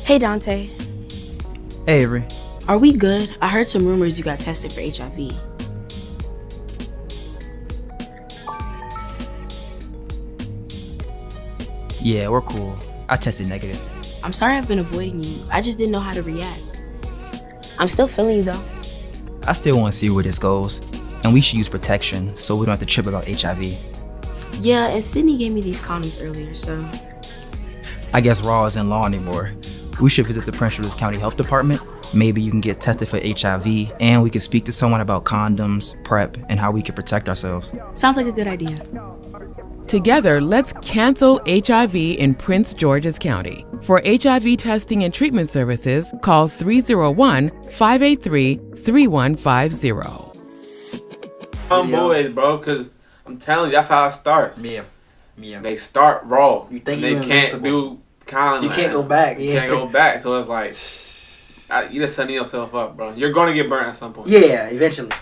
Hey Dante. Hey Avery. Are we good? I heard some rumors you got tested for HIV. Yeah, we're cool. I tested negative. I'm sorry I've been avoiding you. I just didn't know how to react. I'm still feeling you though. I still want to see where this goes. And we should use protection so we don't have to trip about HIV. Yeah, and Sydney gave me these condoms earlier, so... I guess Raw isn't law anymore. We should visit the Prince George's County Health Department. Maybe you can get tested for HIV, and we can speak to someone about condoms, PrEP, and how we can protect ourselves. Sounds like a good idea. Together, let's cancel HIV in Prince George's County. For HIV testing and treatment services, call 301-583-3150. Boys, bro, because I'm telling you, that's how it starts. Yeah. They start raw. You think they can't do condom. You can't go back. You can't go back. So it's like, you just setting yourself up, bro. You're going to get burnt at some point. Yeah, eventually.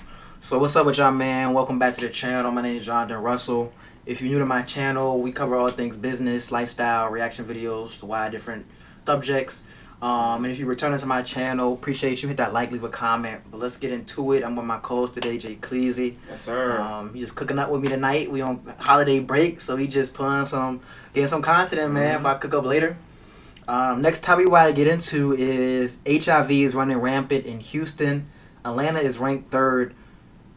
So what's up with y'all, man? Welcome back to the channel. My name is Jonathan Russell. If you're new to my channel, we cover all things business, lifestyle, reaction videos, wide different subjects. And if you're returning to my channel, appreciate you. Hit that like, leave a comment. But let's get into it. I'm with my co-host today, Exclusiveekicks. Yes, sir. He's just cooking up with me tonight. We on holiday break, so he just getting some content in, man. But I'll cook up later. Next topic we want to get into is HIV is running rampant in Houston. Atlanta is ranked 3rd.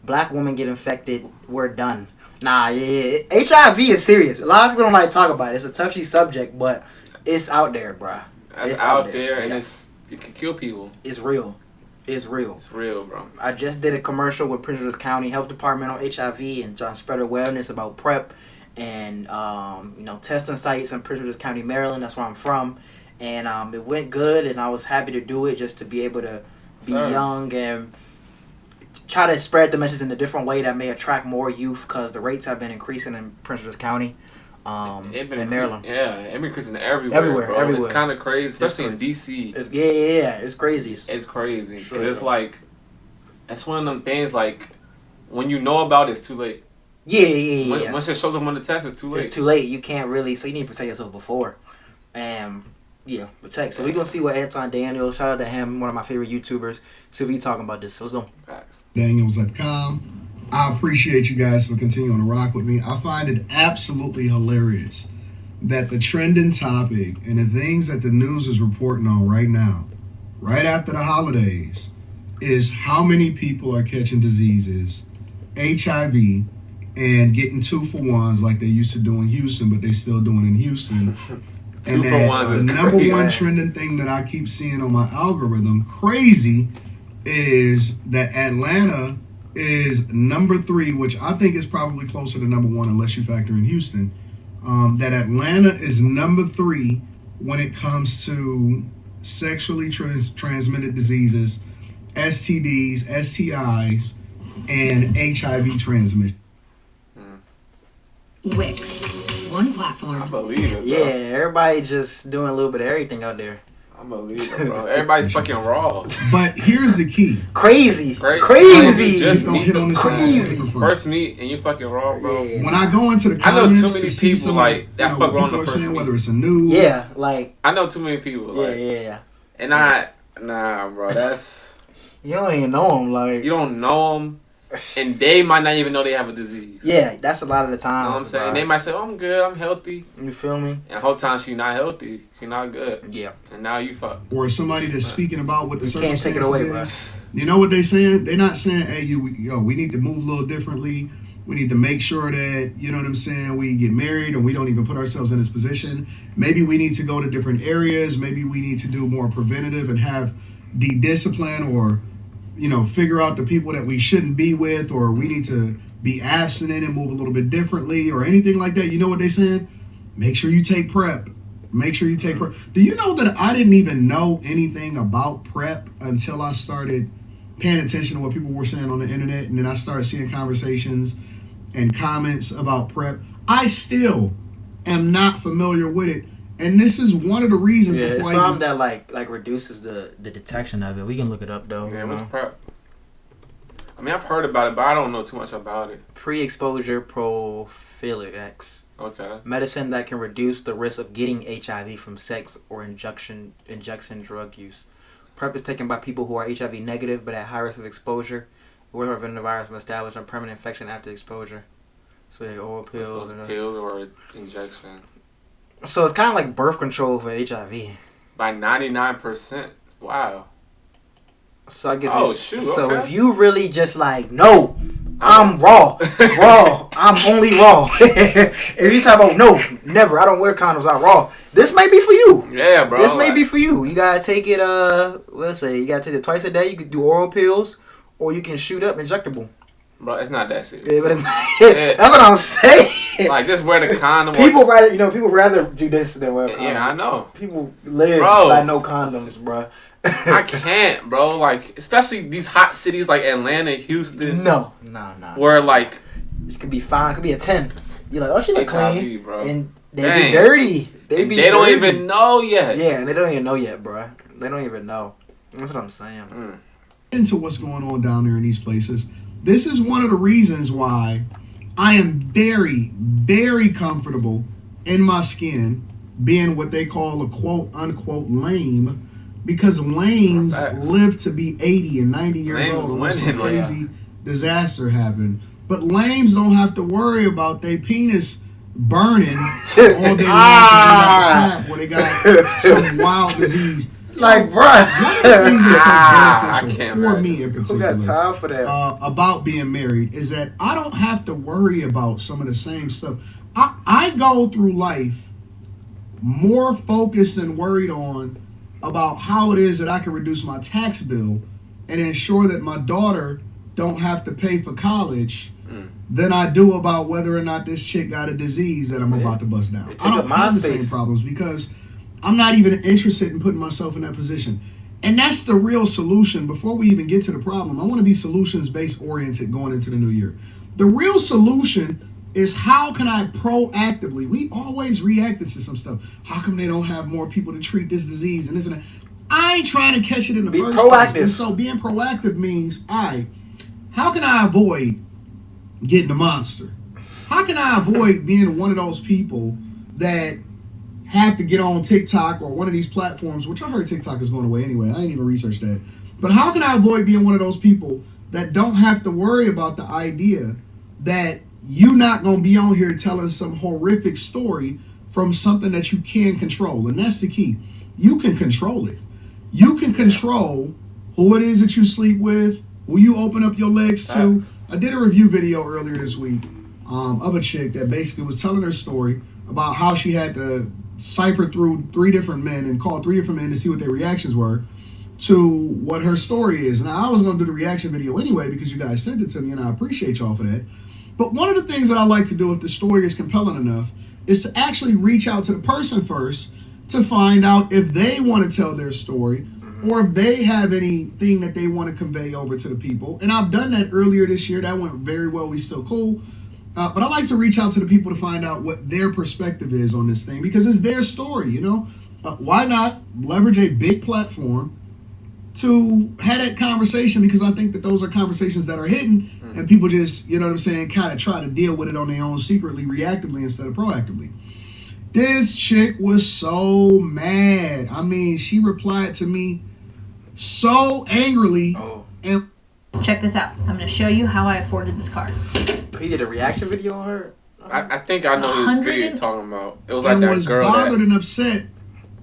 Black women get infected. We're done. Nah, yeah. HIV is serious. A lot of people don't like to talk about it. It's a touchy subject, but it's out there, bruh. It's out there, and it can kill people. It's real. It's real. It's real, bro. I just did a commercial with Prince George's County Health Department on HIV and trying to spread awareness about PrEP and testing sites in Prince George's County, Maryland. That's where I'm from, and it went good, and I was happy to do it just to be able to be young and try to spread the message in a different way that may attract more youth because the rates have been increasing in Prince George's County. In Maryland. Yeah, it's increasing everywhere, bro. Everywhere. It's kind of crazy, especially in DC. It's crazy. It's crazy. Sure, it's like, it's one of them things, like, when you know about it, it's too late. Yeah. Once it shows up on the test, it's too late. It's too late. You can't really, so you need to protect yourself before. Protect. So we're going to see what Anton Daniels, shout out to him, one of my favorite YouTubers, see what he's talking about this. So let's go. Daniels.com. I appreciate you guys for continuing to rock with me. I find it absolutely hilarious that the trending topic and the things that the news is reporting on right now, right after the holidays, is how many people are catching diseases, HIV, and getting 2-for-1s like they used to do in Houston, but they still doing in Houston. And that the number one trending thing that I keep seeing on my algorithm, crazy, is that Atlanta is number 3, which I think is probably closer to number 1 unless you factor in Houston. That Atlanta is number 3 when it comes to sexually transmitted diseases, STDs, STIs, and HIV transmission. Wix, one platform. I believe it, bro. Yeah, everybody just doing a little bit of everything out there. I believe it, bro. Everybody's fucking raw. But here's the key. Crazy. Just meet on crazy. First meet and you fucking raw, bro. Yeah. When I go into the I know comments, too many people like that fuck around the first meet. Whether it's a nude. Yeah, like. I know too many people. Like, Yeah. And nah, bro. That's. You don't even know them, like. You don't know them. And they might not even know they have a disease. Yeah, that's a lot of the time. You know what I'm saying? They might say, "Oh, I'm good, I'm healthy." You feel me? And the whole time she not healthy, she not good. Yeah. And now you fuck. Or somebody that's speaking about what the You can't circumstances take it away, bro. is. You know what they saying? They're not saying, "Hey, we need to move a little differently. We need to make sure that, you know what I'm saying, we get married and we don't even put ourselves in this position. Maybe we need to go to different areas. Maybe we need to do more preventative and have de-discipline or, figure out the people that we shouldn't be with, or we need to be abstinent and move a little bit differently or anything like that." You know what they saying? Make sure you take PrEP. Make sure you take PrEP. Do you know that I didn't even know anything about PrEP until I started paying attention to what people were saying on the internet, and then I started seeing conversations and comments about PrEP. I still am not familiar with it, and this is one of the reasons. Yeah, it's something that like reduces the detection of it. We can look it up though. Yeah, what's PrEP? I mean, I've heard about it, but I don't know too much about it. Pre-exposure prophylaxis. Okay. Medicine that can reduce the risk of getting HIV from sex or injection drug use. PrEP is taken by people who are HIV negative but at high risk of exposure. Or prevent the virus from establishing a permanent infection after exposure. So yeah, oral pills. So it's pills or injection. So it's kind of like birth control for HIV. By 99%. Wow. So I guess. Oh shoot. So okay. if you really just like, no, I'm raw, I'm only raw. If you talk about no, never, I don't wear condoms, I'm raw. This may be for you. Yeah, bro. This may be for you. You gotta take it. Let's say you gotta take it twice a day. You could do oral pills, or you can shoot up injectable. Bro, it's not that serious. Yeah, but it's not, that's what I'm saying. Like just wear the condom. People rather do this than wear a condom. Yeah, I know. People live by no condoms, bro. I can't, bro. Like, especially these hot cities like Atlanta, Houston. No. Where like it could be fine. It could be a 10. You're like, oh, she look clean, bro. And they be dirty. They don't even know yet. Yeah, and they don't even know yet, bro. They don't even know. That's what I'm saying. Into what's going on down there in these places. This is one of the reasons why I am very, very comfortable in my skin being what they call a quote unquote lame, because lames live to be 80 and 90 years old unless some crazy disaster happened. But lames don't have to worry about their penis burning all day long when they got some wild disease. Like, bro, I can't for me in particular. Who got time for that? About being married is that I don't have to worry about some of the same stuff. I go through life more focused and worried on about how it is that I can reduce my tax bill and ensure that my daughter don't have to pay for college than I do about whether or not this chick got a disease that I'm about to bust down. I don't have the same problems because I'm not even interested in putting myself in that position. And that's the real solution. Before we even get to the problem, I want to be solutions-based oriented going into the new year. The real solution is how can I proactively, we always reacted to some stuff. How come they don't have more people to treat this disease and this and that? I ain't trying to catch it in the first place. And so being proactive means, how can I avoid getting the monster? How can I avoid being one of those people that have to get on TikTok or one of these platforms, which I heard TikTok is going away anyway. I ain't even researched that. But how can I avoid being one of those people that don't have to worry about the idea that you're not going to be on here telling some horrific story from something that you can control? And that's the key. You can control it. You can control who it is that you sleep with, who you open up your legs to. I did a review video earlier this week of a chick that basically was telling her story about how she had to cipher through 3 different men and call 3 different men to see what their reactions were to what her story is. Now, I was going to do the reaction video anyway because you guys sent it to me and I appreciate y'all for that. But one of the things that I like to do if the story is compelling enough is to actually reach out to the person first to find out if they want to tell their story or if they have anything that they want to convey over to the people. And I've done that earlier this year. That went very well. We still cool. But I like to reach out to the people to find out what their perspective is on this thing because it's their story, you know? Why not leverage a big platform to have that conversation? Because I think that those are conversations that are hidden and people just, you know what I'm saying, kind of try to deal with it on their own secretly, reactively instead of proactively. This chick was so mad. I mean, she replied to me so angrily. And check this out. I'm going to show you how I afforded this car. He did a reaction video on her? I think I know who video you're talking about. It was like that girl bothered that... and upset.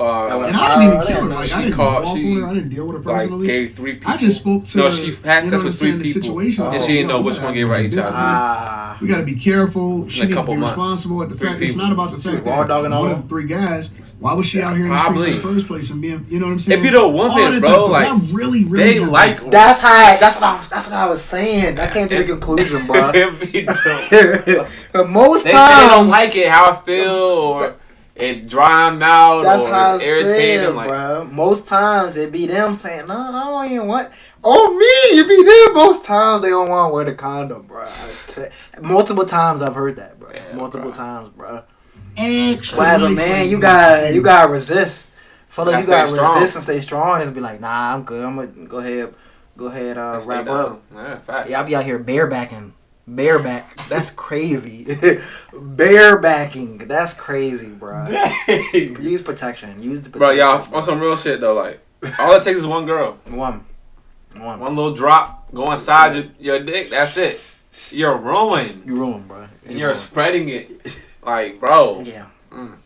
And I didn't even kill her. Like, I didn't her. I didn't deal with her personally. Gave 3 people. I just spoke to no, she had sex with 3 people. Situation. And she didn't know which one gave her HIV. We got to be careful. She didn't be responsible at the fact. It's not about the fact that one of the 3 guys. Why was she out here in the streets in the first place and being, you know what I'm saying? If you're a woman, bro, like, really they like. That's what I was saying. I came to the conclusion, bro. But most times they don't like it how I feel or it dry them out or it's irritating. Like, bro. Most times it be them saying, no, I don't even want. Oh, me, it be them. Most times they don't want to wear the condom, bro. Multiple times I've heard that, bro. Yeah, Multiple times, bro. As a man, you gotta resist. Fellas, you gotta resist and stay strong and be like, nah, I'm good. I'm gonna go ahead, go ahead, And stay wrap down. up. Yeah, facts. Yeah, I'll be out here barebacking. Bareback. That's crazy. Barebacking. That's crazy, bro. Dang. Use protection. Use the protection. Bro, y'all, on some real shit though, like, all it takes is one girl. One Little drop, go inside your dick, that's it. You're ruined. You ruined, bro. And you're spreading it. Like, bro. Yeah.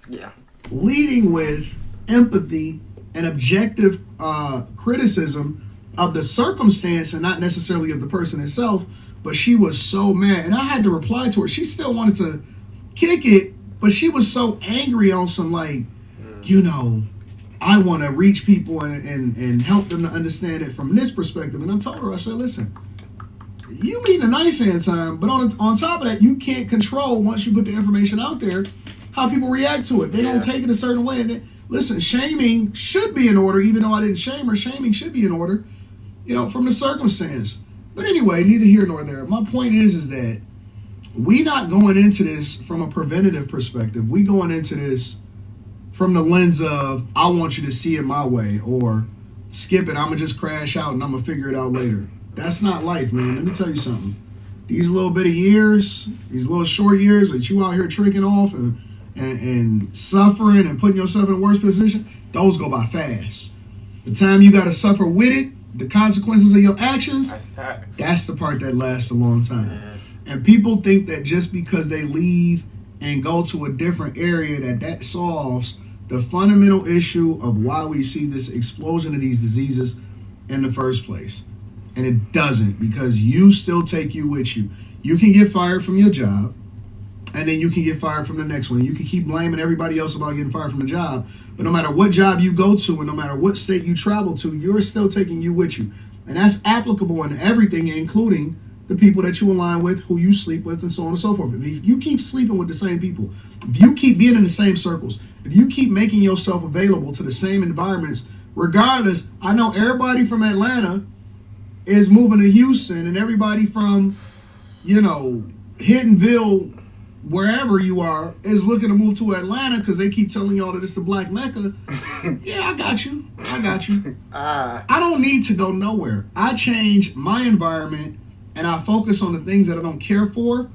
Yeah. Leading with empathy and objective criticism of the circumstance and not necessarily of the person itself. But she was so mad, and I had to reply to her. She still wanted to kick it, but she was so angry on some, like, I want to reach people and help them to understand it from this perspective. And I told her, I said, listen, you mean a nice hand time, but on top of that, you can't control, once you put the information out there, how people react to it. They don't take it a certain way. And listen, shaming should be in order, even though I didn't shame her. Shaming should be in order, from the circumstance. But anyway, neither here nor there. My point is that we not going into this from a preventative perspective. We going into this from the lens of, I want you to see it my way, or skip it, I'm going to just crash out and I'm going to figure it out later. That's not life, man. Let me tell you something. These little bit of years, these little short years that you out here tricking off and suffering and putting yourself in a worse position, those go by fast. The time you got to suffer with it, the consequences of your actions, that's the part that lasts a long time. And people think that just because they leave and go to a different area that solves the fundamental issue of why we see this explosion of these diseases in the first place. And it doesn't, because you still take you with you. You can get fired from your job, and then you can get fired from the next one. You can keep blaming everybody else about getting fired from the job, but no matter what job you go to and no matter what state you travel to, you're still taking you with you. And that's applicable in everything, including the people that you align with, who you sleep with, and so on and so forth. If you keep sleeping with the same people, if you keep being in the same circles, if you keep making yourself available to the same environments, regardless, I know everybody from Atlanta is moving to Houston, and everybody from, Hiddenville, wherever you are, is looking to move to Atlanta because they keep telling y'all that it's the Black Mecca. Yeah, I got you. I don't need to go nowhere. I change my environment and I focus on the things that I don't care for,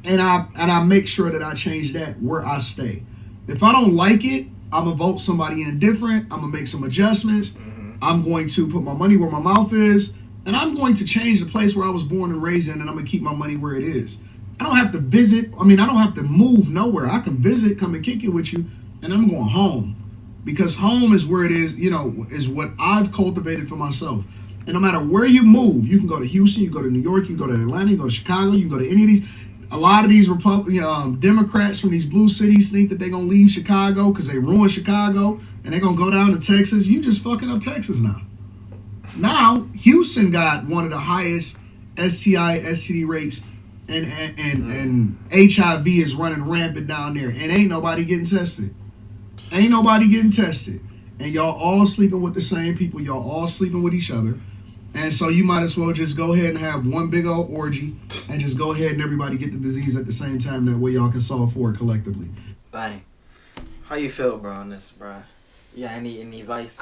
and I make sure that I change that where I stay. If I don't like it, I'm going to vote somebody in different. I'm going to make some adjustments. I'm going to put my money where my mouth is, and I'm going to change the place where I was born and raised in, and I'm going to keep my money where it is. I don't have to visit. I don't have to move nowhere. I can visit, come and kick it with you, and I'm going home. Because home is where it is, is what I've cultivated for myself. And no matter where you move, you can go to Houston, you can go to New York, you can go to Atlanta, you can go to Chicago, you can go to any of these. A lot of these Democrats from these blue cities think that they're going to leave Chicago because they ruined Chicago and they're going to go down to Texas. You just fucking up Texas now. Now, Houston got one of the highest STI, STD rates, and HIV is running rampant down there, and ain't nobody getting tested. And y'all all sleeping with the same people. Y'all all sleeping with each other. And so you might as well just go ahead and have one big old orgy and just go ahead and everybody get the disease at the same time. That way y'all can solve for it collectively. Bang. How you feel, bro, on this, bro? Yeah, any advice?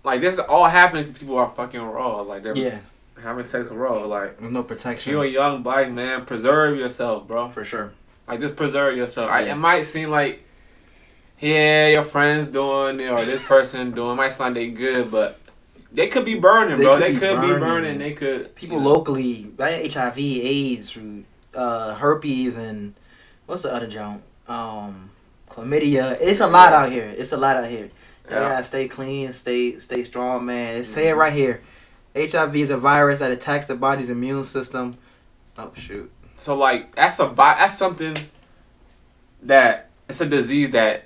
Like, this is all happening to people who are fucking raw. Like, they're having sex raw. Like, with no protection. You're a young black man. Preserve yourself, bro. For sure. Like, just preserve yourself. It might seem like, your friends doing it or this person doing it. Might sound like they good, but they could be burning, bro. They could be burning. They could. People locally, like HIV, AIDS, herpes, and what's the other junk? Chlamydia. It's a lot out here. You gotta stay clean, stay strong, man. Say it right here. HIV is a virus that attacks the body's immune system. Oh shoot. So like that's something that it's a disease that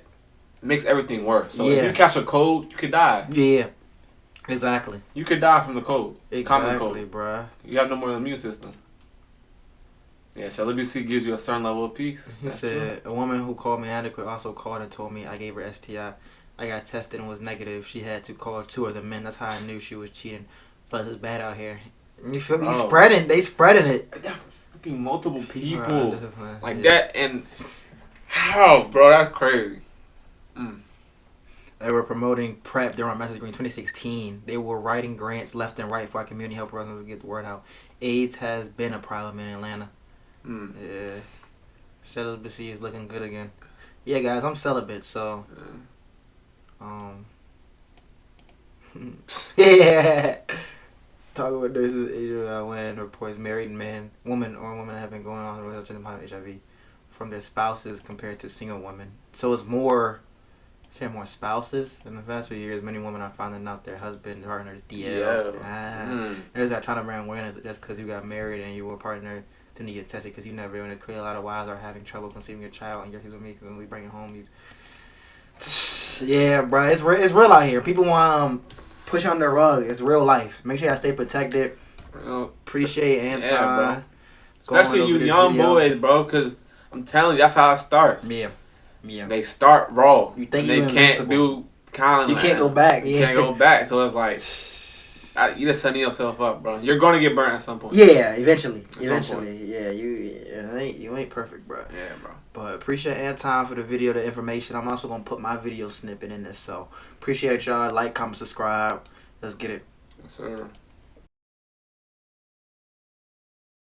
makes everything worse. So if you catch a cold, you could die. Yeah. Exactly. You could die from the cold. Common cold. Bruh. You have no more immune system. Yeah, celibacy gives you a certain level of peace. He said, a woman who called me inadequate also called and told me I gave her STI. I got tested and was negative. She had to call 2 of the men. That's how I knew she was cheating. Plus, it's bad out here. You feel me? They spreading it. Fucking multiple people. Like that. And how, bro? That's crazy. They were promoting PrEP during Message Green 2016. They were writing grants left and right for our community help programs to get the word out. AIDS has been a problem in Atlanta. Yeah. Celibacy is looking good again. Yeah, guys, I'm celibate, so yeah. Talk about this is when reports married women have been going on with HIV from their spouses compared to single women. So it's more spouses. In the past few years, many women are finding out their husband partners DL. There's that trying to bring awareness that just because you got married and you were a partner to need to get tested because you never want to create a lot of wives are having trouble conceiving your child and you're with me because when we bring it home yeah, bro, it's real out here. People want push on the rug. It's real life. Make sure y'all stay protected. Appreciate Anton. Yeah, bro. Especially you young boys, bro, because I'm telling you, that's how it starts. Yeah. They start raw. You think they can't do kind of. You can't go back. You can't go back. So it's like you just setting yourself up, bro. You're gonna get burnt at some point. Yeah, eventually. Yeah, you ain't perfect, bro. Yeah, bro. But appreciate Anton for the video, the information. I'm also gonna put my video snippet in this. So appreciate y'all. Like, comment, subscribe. Let's get it. Yes, sir.